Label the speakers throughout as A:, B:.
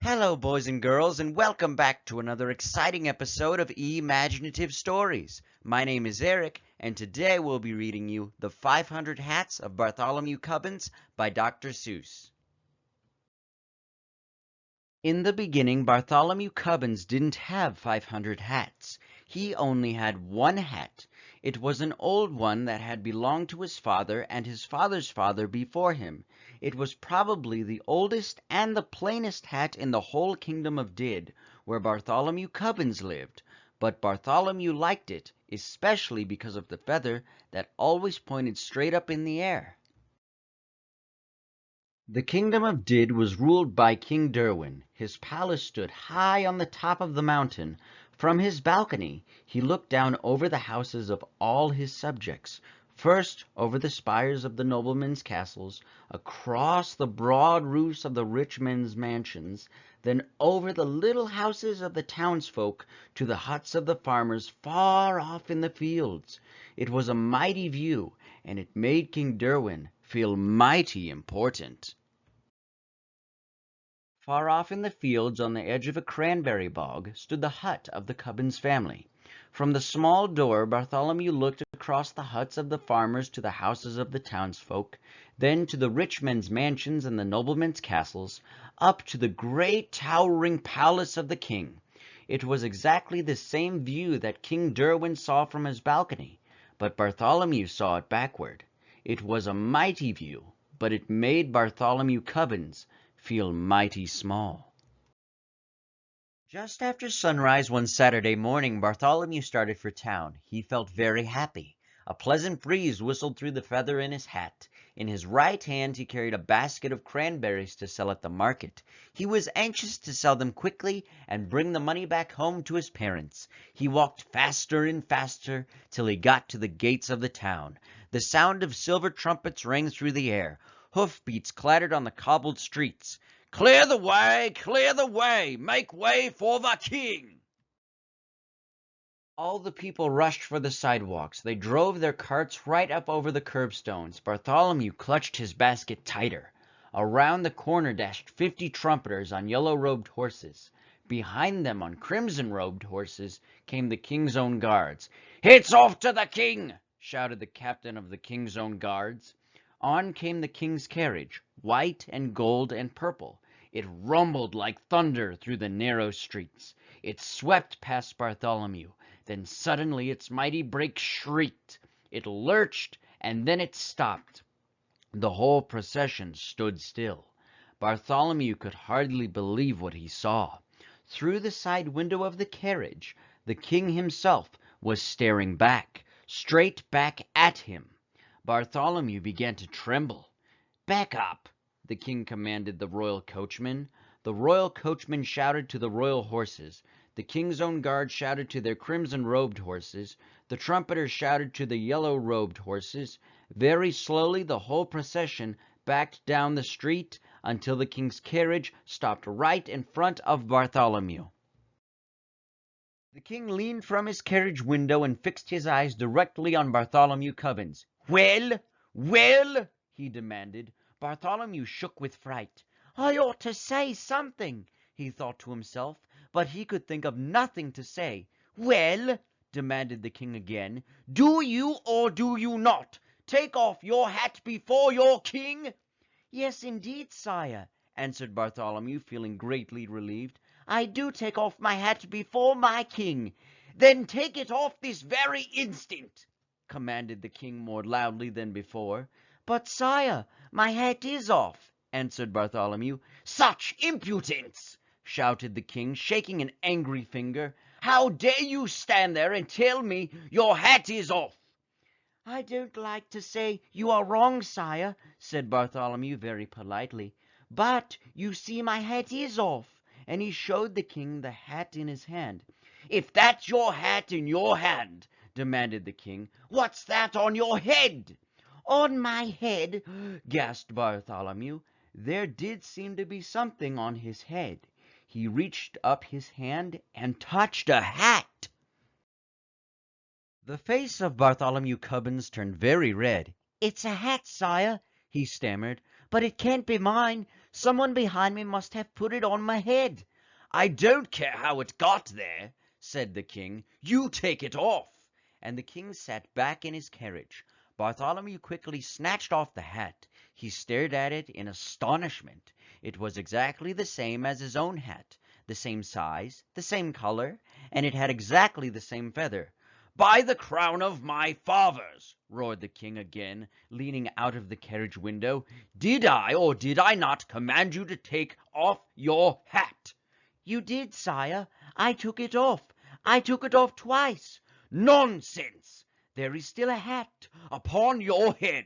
A: Hello, boys and girls, and welcome back to another exciting episode of E-maginative Stories. My name is Eric, and today we'll be reading you The 500 Hats of Bartholomew Cubbins by Dr. Seuss. In the beginning, Bartholomew Cubbins didn't have 500 hats. He only had one hat. It was an old one that had belonged to his father and his father's father before him. It was probably the oldest and the plainest hat in the whole kingdom of Did, where Bartholomew Cubbins lived. But Bartholomew liked it, especially because of the feather that always pointed straight up in the air. The kingdom of Did was ruled by King Derwin. His palace stood high on the top of the mountain. From his balcony he looked down over the houses of all his subjects, first over the spires of the noblemen's castles, across the broad roofs of the rich men's mansions, then over the little houses of the townsfolk to the huts of the farmers far off in the fields. It was a mighty view, and it made King Derwin feel mighty important. Far off in the fields, on the edge of a cranberry bog, stood the hut of the Cubbins family. From the small door Bartholomew looked across the huts of the farmers to the houses of the townsfolk, then to the rich men's mansions and the noblemen's castles, up to the great towering palace of the king. It was exactly the same view that King Derwin saw from his balcony, but Bartholomew saw it backward. It was a mighty view, but it made Bartholomew Cubbins feel mighty small. Just after sunrise one Saturday morning, Bartholomew started for town. He felt very happy. A pleasant breeze whistled through the feather in his hat. In his right hand he carried a basket of cranberries to sell at the market. He was anxious to sell them quickly and bring the money back home to his parents. He walked faster and faster till he got to the gates of the town. The sound of silver trumpets rang through the air. Hoofbeats clattered on the cobbled streets. "Clear the way! Clear the way! Make way for the king!" All the people rushed for the sidewalks. They drove their carts right up over the curbstones. Bartholomew clutched his basket tighter. Around the corner dashed 50 trumpeters on yellow-robed horses. Behind them, on crimson-robed horses, came the king's own guards. "It's off to the king!" shouted the captain of the king's own guards. On came the king's carriage, white and gold and purple. It rumbled like thunder through the narrow streets. It swept past Bartholomew. Then suddenly its mighty brakes shrieked. It lurched, and then it stopped. The whole procession stood still. Bartholomew could hardly believe what he saw. Through the side window of the carriage, the king himself was staring back, straight back at him. Bartholomew began to tremble. "Back up!" the king commanded the royal coachman. The royal coachman shouted to the royal horses. The king's own guard shouted to their crimson-robed horses. The trumpeters shouted to the yellow-robed horses. Very slowly the whole procession backed down the street until the king's carriage stopped right in front of Bartholomew. The king leaned from his carriage window and fixed his eyes directly on Bartholomew Cubbins. "Well, well?" he demanded. Bartholomew shook with fright. "I ought to say something," he thought to himself, but he could think of nothing to say. "Well?" demanded the king again. "Do you or do you not take off your hat before your king?" "Yes, indeed, sire," answered Bartholomew, feeling greatly relieved. "I do take off my hat before my king." "Then take it off this very instant," commanded the king more loudly than before. "But, sire, my hat is off," answered Bartholomew. "Such impudence!" shouted the king, shaking an angry finger. "How dare you stand there and tell me your hat is off?" "I don't like to say you are wrong, sire," said Bartholomew very politely, "but you see my hat is off," and he showed the king the hat in his hand. "If that's your hat in your hand," demanded the king, "what's that on your head?" "On my head?" gasped Bartholomew. There did seem to be something on his head. He reached up his hand and touched a hat. The face of Bartholomew Cubbins turned very red. "It's a hat, sire," he stammered, But it can't be mine. Someone behind me must have put it on my head." "I don't care how it got there," said the king. "You take it off." And the king sat back in his carriage. Bartholomew quickly snatched off the hat. He stared at it in astonishment. It was exactly the same as his own hat, the same size, the same color, and it had exactly the same feather. "By the crown of my fathers!" roared the king again, leaning out of the carriage window. "Did I or did I not command you to take off your hat?" "You did, sire. I took it off. I took it off twice." "Nonsense! There is still a hat upon your head."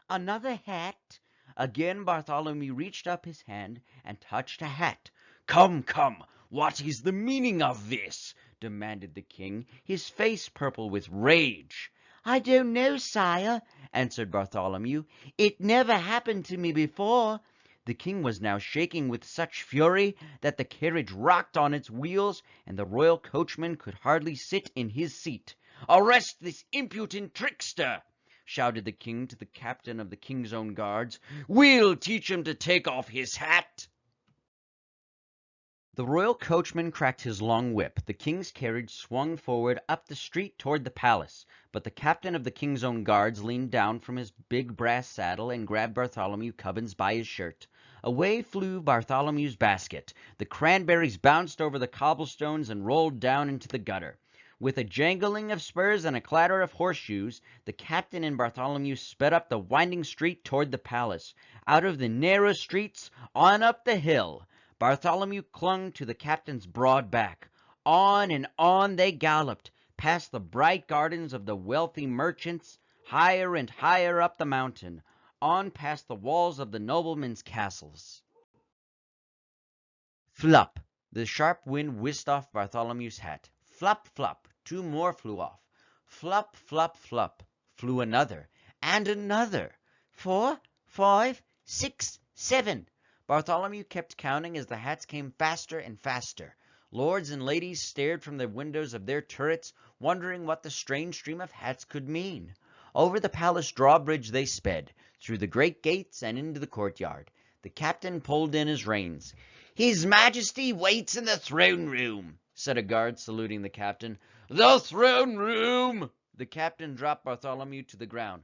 A: "Another hat?" Again Bartholomew reached up his hand and touched a hat. "Come, come, what is the meaning of this?" demanded the king, his face purple with rage. "I don't know, sire," answered Bartholomew. "It never happened to me before." The king was now shaking with such fury that the carriage rocked on its wheels, and the royal coachman could hardly sit in his seat. "Arrest this impudent trickster!" shouted the king to the captain of the king's own guards. "We'll teach him to take off his hat." The royal coachman cracked his long whip. The king's carriage swung forward up the street toward the palace, but the captain of the king's own guards leaned down from his big brass saddle and grabbed Bartholomew Cubbins by his shirt. Away flew Bartholomew's basket. The cranberries bounced over the cobblestones and rolled down into the gutter. With a jangling of spurs and a clatter of horseshoes, the captain and Bartholomew sped up the winding street toward the palace, out of the narrow streets, on up the hill. Bartholomew clung to the captain's broad back. On and on they galloped, past the bright gardens of the wealthy merchants, higher and higher up the mountain, on past the walls of the noblemen's castles. Flop! The sharp wind whisked off Bartholomew's hat. Flop, flop! Two more flew off. Flop, flop, flop! Flew another, and another. 4, 5, 6, 7. Bartholomew kept counting as the hats came faster and faster. Lords and ladies stared from the windows of their turrets, wondering what the strange stream of hats could mean. Over the palace drawbridge they sped, through the great gates and into the courtyard. The captain pulled in his reins. "His Majesty waits in the throne room," said a guard, saluting the captain. "The throne room!" The captain dropped Bartholomew to the ground.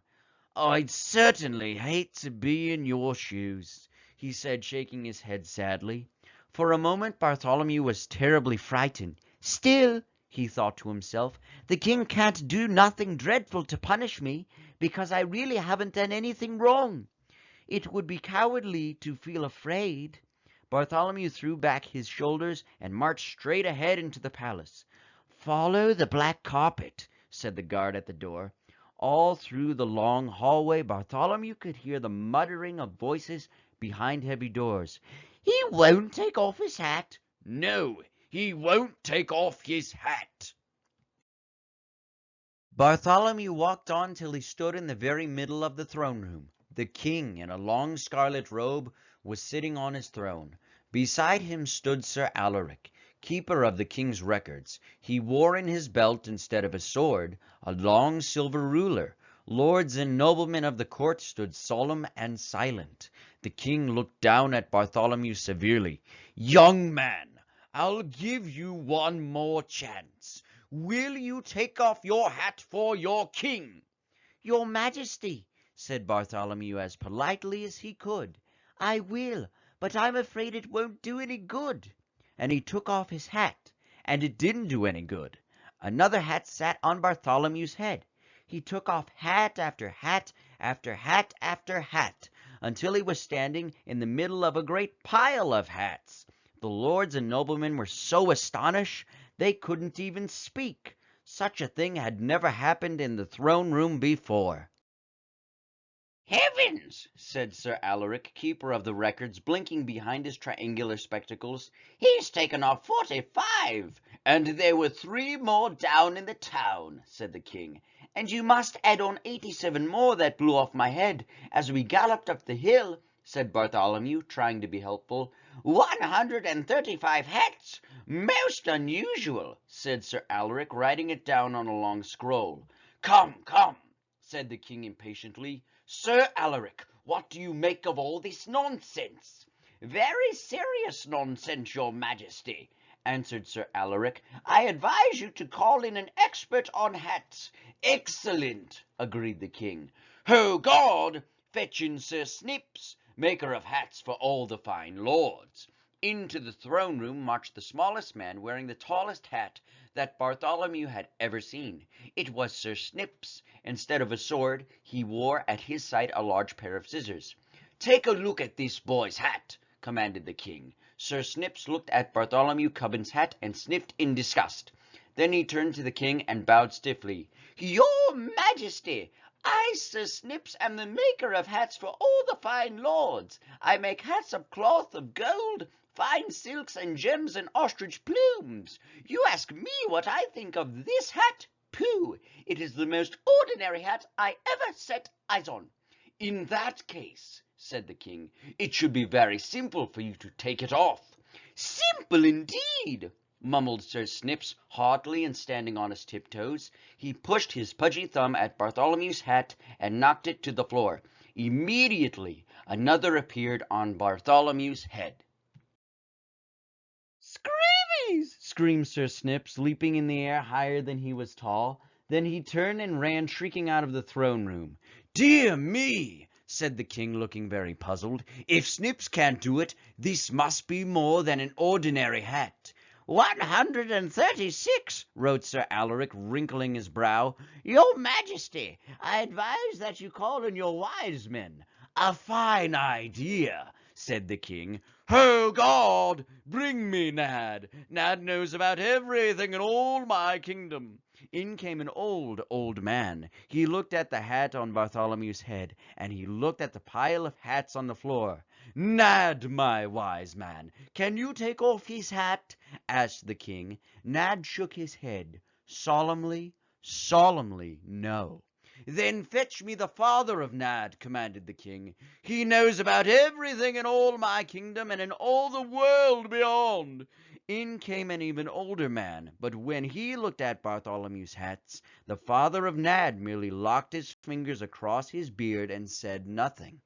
A: "I'd certainly hate to be in your shoes," he said, shaking his head sadly. For a moment Bartholomew was terribly frightened. Still, he thought to himself, the king can't do nothing dreadful to punish me, because I really haven't done anything wrong. It would be cowardly to feel afraid. Bartholomew threw back his shoulders and marched straight ahead into the palace. "Follow the black carpet," said the guard at the door. All through the long hallway Bartholomew could hear the muttering of voices behind heavy doors. "He won't take off his hat." "No, he won't take off his hat." Bartholomew walked on till he stood in the very middle of the throne room. The king, in a long scarlet robe, was sitting on his throne. Beside him stood Sir Alaric, keeper of the king's records. He wore in his belt, instead of a sword, a long silver ruler. Lords and noblemen of the court stood solemn and silent. The king looked down at Bartholomew severely. "Young man, I'll give you one more chance. Will you take off your hat for your king?" "Your Majesty," said Bartholomew as politely as he could, "I will, but I'm afraid it won't do any good." And he took off his hat, and it didn't do any good. Another hat sat on Bartholomew's head. He took off hat after hat after hat after hat, until he was standing in the middle of a great pile of hats. The lords and noblemen were so astonished they couldn't even speak. Such a thing had never happened in the throne room before. "Heavens!" said Sir Alaric, keeper of the records, blinking behind his triangular spectacles. "He's taken off 45. "And there were 3 more down in the town," said the king. "And you must add on 87 more that blew off my head as we galloped up the hill," said Bartholomew, trying to be helpful. 135 hats! Most unusual," said Sir Alaric, writing it down on a long scroll. "Come, come," said the king impatiently. "Sir Alaric, What do you make of all this nonsense?" "Very serious nonsense, your majesty," answered Sir Alaric. "I advise you to call in an expert on hats." "Excellent," agreed the king. "Ho, guard! Fetch in Sir Snips, maker of hats for all the fine lords." Into the throne room marched the smallest man, wearing the tallest hat that Bartholomew had ever seen. It was Sir Snips. Instead of a sword, he wore at his side a large pair of scissors. "Take a look at this boy's hat," commanded the king. Sir Snips looked at Bartholomew Cubbins' hat and sniffed in disgust. Then he turned to the king and bowed stiffly. "Your majesty, I, Sir Snips, am the maker of hats for all the fine lords. I make hats of cloth of gold, fine silks and gems and ostrich plumes. You ask me what I think of this hat? Pooh! It is the most ordinary hat I ever set eyes on." "In that case," said the king, "it should be very simple for you to take it off." "Simple indeed," mumbled Sir Snips haughtily and standing on his tiptoes. He pushed his pudgy thumb at Bartholomew's hat and knocked it to the floor. Immediately another appeared on Bartholomew's head. "Screevies!" screamed Sir Snips, leaping in the air higher than he was tall. Then he turned and ran shrieking out of the throne room. "Dear me!" said the king, looking very puzzled. "If Snips can't do it, this must be more than an ordinary hat." 136, wrote Sir Alaric, wrinkling his brow. "Your majesty, I advise that you call in your wise men." "A fine idea," said the king. "Ho, guard! Bring me Nad. Nad knows about everything in all my kingdom." In came an old man. He looked at the hat on Bartholomew's head, and he looked at the pile of hats on the floor. "Nad, my wise man, can you take off his hat?" asked the king. Nad shook his head. Solemnly, no. "Then fetch me the father of Nad," commanded the king. "He knows about everything in all my kingdom and in all the world beyond." In came an even older man, but when he looked at Bartholomew's hats, the father of Nad merely locked his fingers across his beard and said nothing.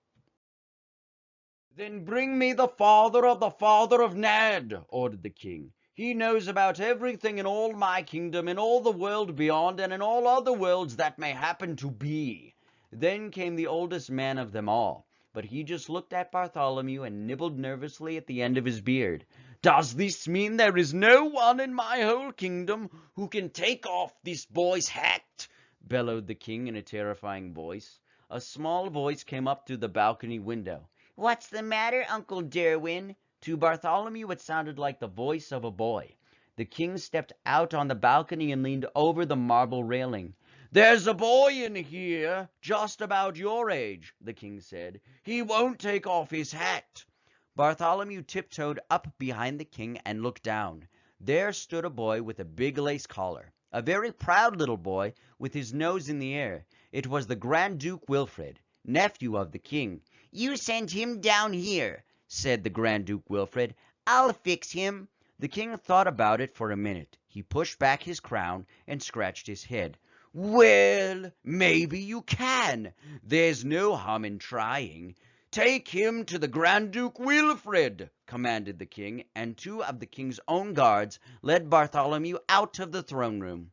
A: "Then bring me the father of Nad," ordered the king. "He knows about everything in all my kingdom, in all the world beyond, and in all other worlds that may happen to be." Then came the oldest man of them all, but he just looked at Bartholomew and nibbled nervously at the end of his beard. "Does this mean there is no one in my whole kingdom who can take off this boy's hat?" bellowed the king in a terrifying voice. A small voice came up through the balcony window. "What's the matter, Uncle Derwin?" To Bartholomew it sounded like the voice of a boy. The king stepped out on the balcony and leaned over the marble railing. "There's a boy in here, just about your age," the king said. "He won't take off his hat." Bartholomew tiptoed up behind the king and looked down. There stood a boy with a big lace collar, a very proud little boy with his nose in the air. It was the Grand Duke Wilfred, nephew of the king. "You send him down here," said the Grand Duke Wilfred. "I'll fix him." The king thought about it for a minute. He pushed back his crown and scratched his head. "Well, maybe you can. There's no harm in trying. Take him to the Grand Duke Wilfred," commanded the king, and two of the king's own guards led Bartholomew out of the throne room.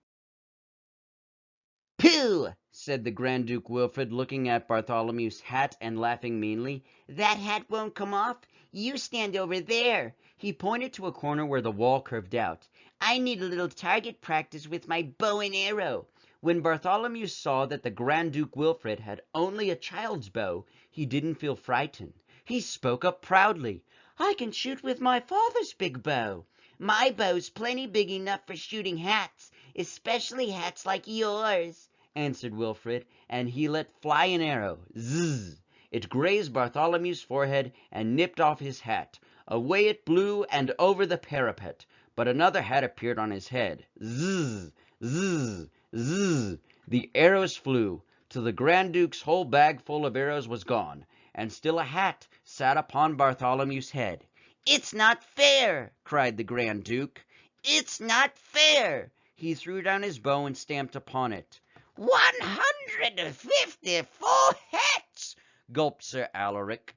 A: "Pooh!" said the Grand Duke Wilfred, looking at Bartholomew's hat and laughing meanly. "That hat won't come off. You stand over there." He pointed to a corner where the wall curved out. "I need a little target practice with my bow and arrow." When Bartholomew saw that the Grand Duke Wilfred had only a child's bow, he didn't feel frightened. He spoke up proudly. "I can shoot with my father's big bow. My bow's plenty big enough for shooting hats, especially hats like yours," answered Wilfred, and he let fly an arrow. Zzz! It grazed Bartholomew's forehead and nipped off his hat. Away it blew and over the parapet, but another hat appeared on his head. Zzz! Zzz! Zzz! The arrows flew, till the Grand Duke's whole bag full of arrows was gone, and still a hat sat upon Bartholomew's head. "It's not fair!" cried the Grand Duke. "It's not fair!" He threw down his bow and stamped upon it. 154 hats! gulped Sir Alaric.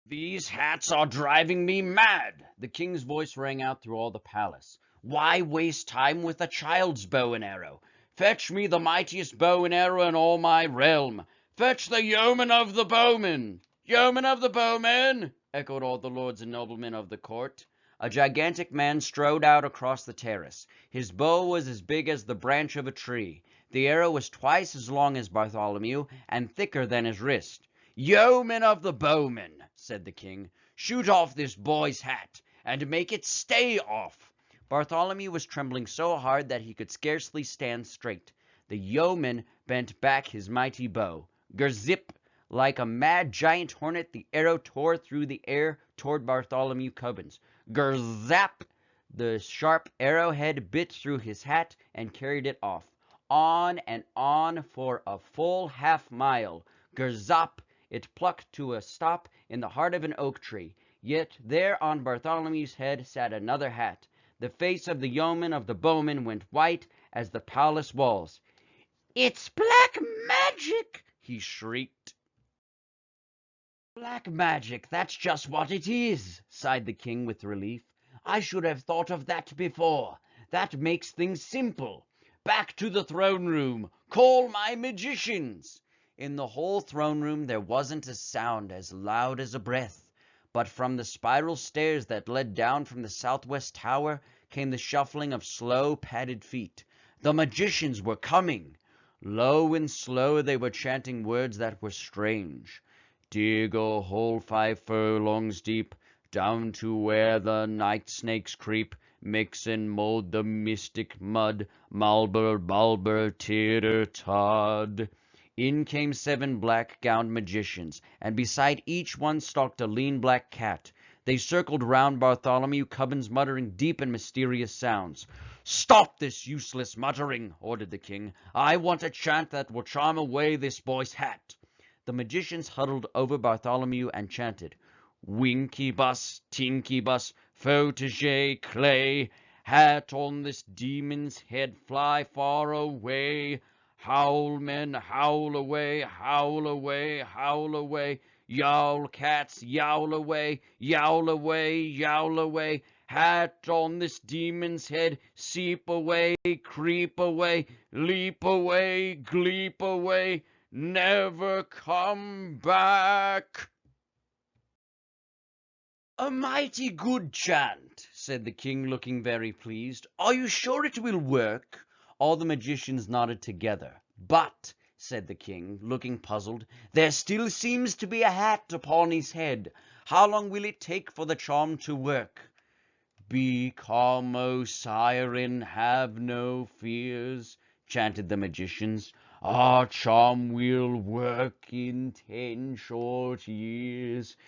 A: "These hats are driving me mad!" The king's voice rang out through all the palace. "Why waste time with a child's bow and arrow? Fetch me the mightiest bow and arrow in all my realm. Fetch the yeoman of the bowmen!" "Yeoman of the bowmen!" echoed all the lords and noblemen of the court. A gigantic man strode out across the terrace. His bow was as big as the branch of a tree. The arrow was twice as long as Bartholomew, and thicker than his wrist. "Yeoman of the bowmen," said the king, "shoot off this boy's hat, and make it stay off." Bartholomew was trembling so hard that he could scarcely stand straight. The yeoman bent back his mighty bow. Gerzip! Like a mad giant hornet, the arrow tore through the air toward Bartholomew Cubbins. Gerzap! The sharp arrowhead bit through his hat and carried it off. On and on for a full half-mile. Gerzap! It plucked to a stop in the heart of an oak tree. Yet there on Bartholomew's head sat another hat. The face of the yeoman of the bowmen went white as the palace walls. "It's black magic!" he shrieked. "Black magic, that's just what it is," sighed the king with relief. "I should have thought of that before. That makes things simple. Back to the throne room. Call my magicians." In the whole throne room there wasn't a sound as loud as a breath, but from the spiral stairs that led down from the southwest tower came the shuffling of slow, padded feet. The magicians were coming. Low and slow they were chanting words that were strange. "Dig a hole 5 furlongs deep, down to where the night snakes creep. Mix and mold the mystic mud, Malber, Balber, Titter, Todd." In came 7 black-gowned magicians, and beside each one stalked a lean black cat. They circled round Bartholomew Cubbins, muttering deep and mysterious sounds. "Stop this useless muttering," ordered the king. "I want a chant that will charm away this boy's hat." The magicians huddled over Bartholomew and chanted, "Winky bus, tinky bus, protege clay, hat on this demon's head, fly far away. Howl, men, howl away, howl away, howl away. Yowl, cats, yowl away, yowl away, yowl away. Hat on this demon's head, seep away, creep away, leap away, gleep away. Never come back." "A mighty good chant," said the king, looking very pleased. "Are you sure it will work?" All the magicians nodded together. "But," said the king, looking puzzled, "there still seems to be a hat upon his head. How long will it take for the charm to work?" "Be calm, O siren, have no fears," chanted the magicians. "Our charm will work in 10 short years."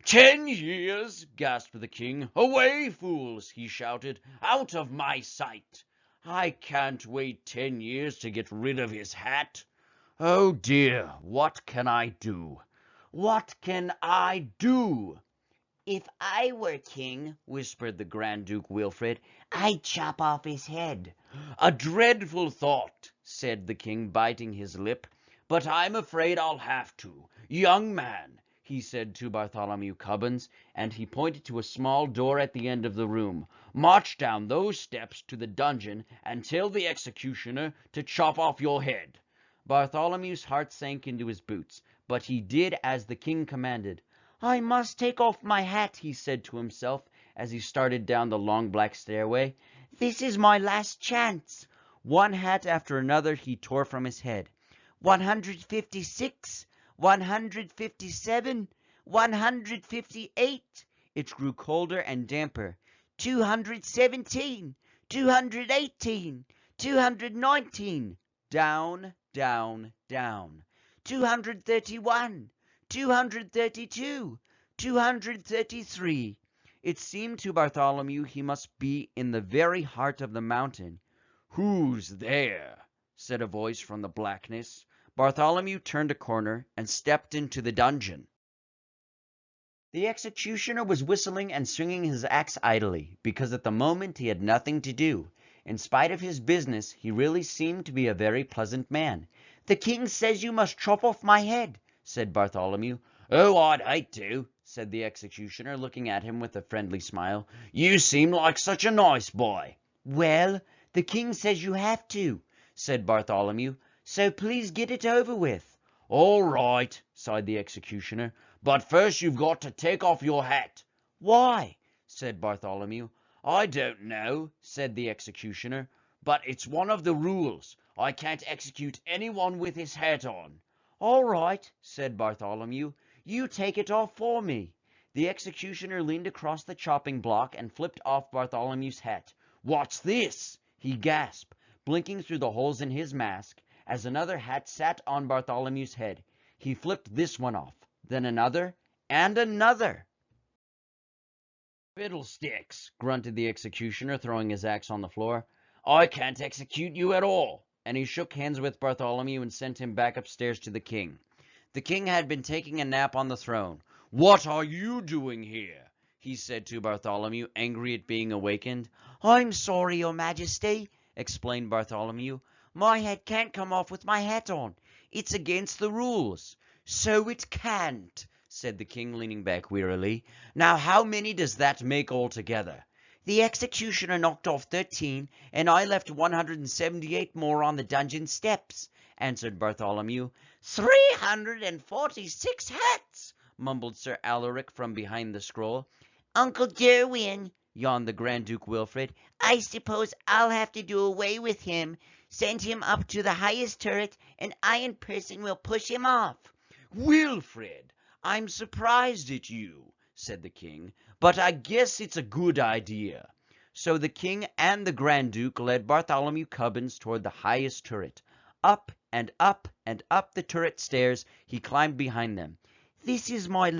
A: "10 years!" gasped the king. "Away, fools!" he shouted. "Out of my sight! I can't wait 10 years to get rid of his hat. Oh dear, what can I do? What can I do?" "If I were king," whispered the Grand Duke Wilfred, "I'd chop off his head." "A dreadful thought," said the king, biting his lip, "but I'm afraid I'll have to. Young man," he said to Bartholomew Cubbins, and he pointed to a small door at the end of the room, "march down those steps to the dungeon and tell the executioner to chop off your head." Bartholomew's heart sank into his boots, but he did as the king commanded. "I must take off my hat," he said to himself as he started down the long black stairway. "This is my last chance." One hat after another he tore from his head. 156, 157, 158. It grew colder and damper. 217, 218, 219. Down, down, down. 231. 232, 233. It seemed to Bartholomew he must be in the very heart of the mountain. "Who's there?" said a voice from the blackness. Bartholomew turned a corner and stepped into the dungeon. The executioner was whistling and swinging his axe idly, because at the moment he had nothing to do. In spite of his business, he really seemed to be a very pleasant man. "The king says you must chop off my head," said Bartholomew. "Oh, I'd hate to," said the executioner, looking at him with a friendly smile. "You seem like such a nice boy." "Well, the king says you have to," said Bartholomew, "so please get it over with." "All right," sighed the executioner, "but first you've got to take off your hat." "Why?" said Bartholomew. "I don't know," said the executioner, "but it's one of the rules. I can't execute anyone with his hat on." "All right," said Bartholomew, "you take it off for me." The executioner leaned across the chopping block and flipped off Bartholomew's hat. "What's this?" he gasped, blinking through the holes in his mask, as another hat sat on Bartholomew's head. He flipped this one off, then another, and another. "Fiddlesticks!" grunted the executioner, throwing his axe on the floor. "I can't execute you at all." And he shook hands with Bartholomew and sent him back upstairs to the king. The king had been taking a nap on the throne. "What are you doing here?" he said to Bartholomew, angry at being awakened. "I'm sorry, your majesty," explained Bartholomew. "My head can't come off with my hat on. It's against the rules." "So it can't," said the king, leaning back wearily. "Now how many does that make altogether?" "The executioner knocked off 13, and I left 178 more on the dungeon steps," answered Bartholomew. 346 hats, mumbled Sir Alaric from behind the scroll. "Uncle Derwin," yawned the Grand Duke Wilfred, "I suppose I'll have to do away with him. Send him up to the highest turret, and I in person will push him off." "Wilfred, I'm surprised at you," said the king, "but I guess it's a good idea." So the king and the Grand Duke led Bartholomew Cubbins toward the highest turret. Up and up and up the turret stairs he climbed behind them. "This is my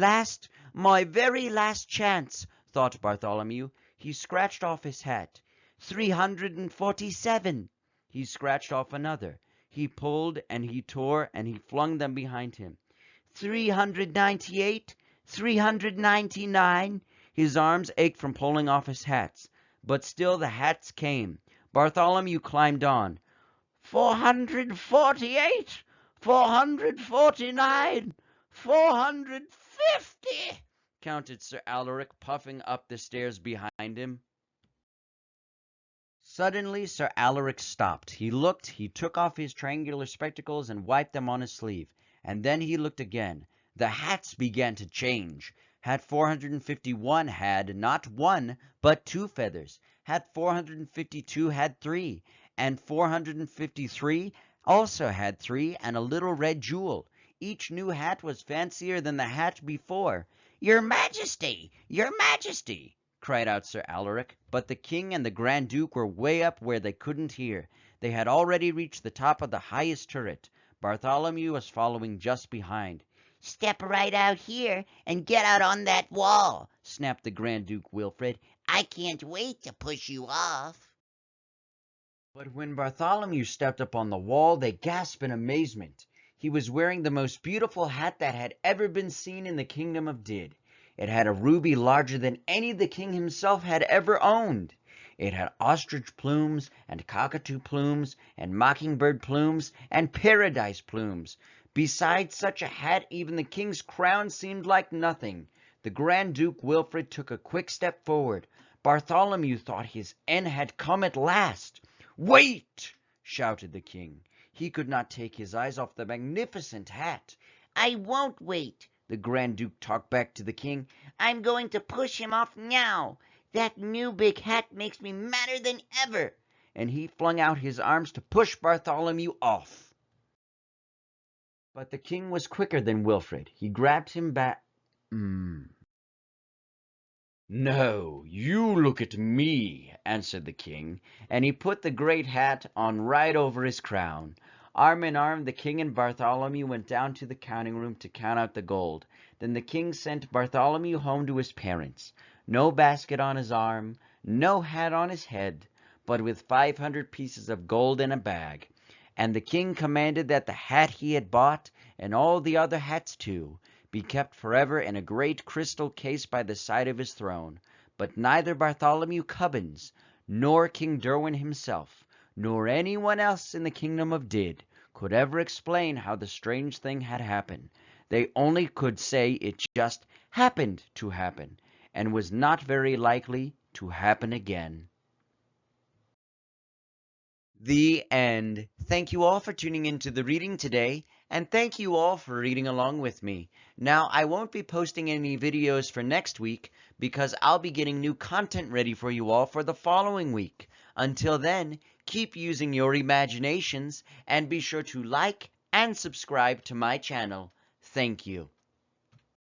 A: very last chance," thought Bartholomew. He scratched off his hat. 347. He scratched off another. He pulled and he tore and he flung them behind him. 398. 399. His arms ached from pulling off his hats, but still the hats came. Bartholomew climbed on. 448, 449, 450, counted Sir Alaric, puffing up the stairs behind him. Suddenly Sir Alaric stopped. He looked, he took off his triangular spectacles and wiped them on his sleeve. And then he looked again. The hats began to change. Hat 451 had not one, but two feathers. Hat 452 had three. And 453 also had three and a little red jewel. Each new hat was fancier than the hat before. "Your Majesty! Your Majesty!" cried out Sir Alaric, but the king and the Grand Duke were way up where they couldn't hear. They had already reached the top of the highest turret. Bartholomew was following just behind. "Step right out here and get out on that wall," snapped the Grand Duke Wilfred. "I can't wait to push you off." But when Bartholomew stepped up on the wall, they gasped in amazement. He was wearing the most beautiful hat that had ever been seen in the kingdom of Did. It had a ruby larger than any the king himself had ever owned. It had ostrich plumes, and cockatoo plumes, and mockingbird plumes, and paradise plumes. Besides such a hat, even the king's crown seemed like nothing. The Grand Duke Wilfred took a quick step forward. Bartholomew thought his end had come at last. "Wait!" shouted the king. He could not take his eyes off the magnificent hat. "I won't wait," the Grand Duke talked back to the king. "I'm going to push him off now. That new big hat makes me madder than ever." And he flung out his arms to push Bartholomew off. But the king was quicker than Wilfred. He grabbed him back. "No, you look at me," answered the king, and he put the great hat on right over his crown. Arm in arm, the king and Bartholomew went down to the counting room to count out the gold. Then the king sent Bartholomew home to his parents. No basket on his arm, no hat on his head, but with 500 pieces of gold in a bag. And the king commanded that the hat he had bought, and all the other hats too, be kept forever in a great crystal case by the side of his throne. But neither Bartholomew Cubbins, nor King Derwin himself, nor anyone else in the kingdom of Did, could ever explain how the strange thing had happened. They only could say it just happened to happen and was not very likely to happen again. The end. Thank you all for tuning into the reading today, and thank you all for reading along with me. Now, I won't be posting any videos for next week because I'll be getting new content ready for you all for the following week. Until then, keep using your imaginations and be sure to like and subscribe to my channel. Thank you.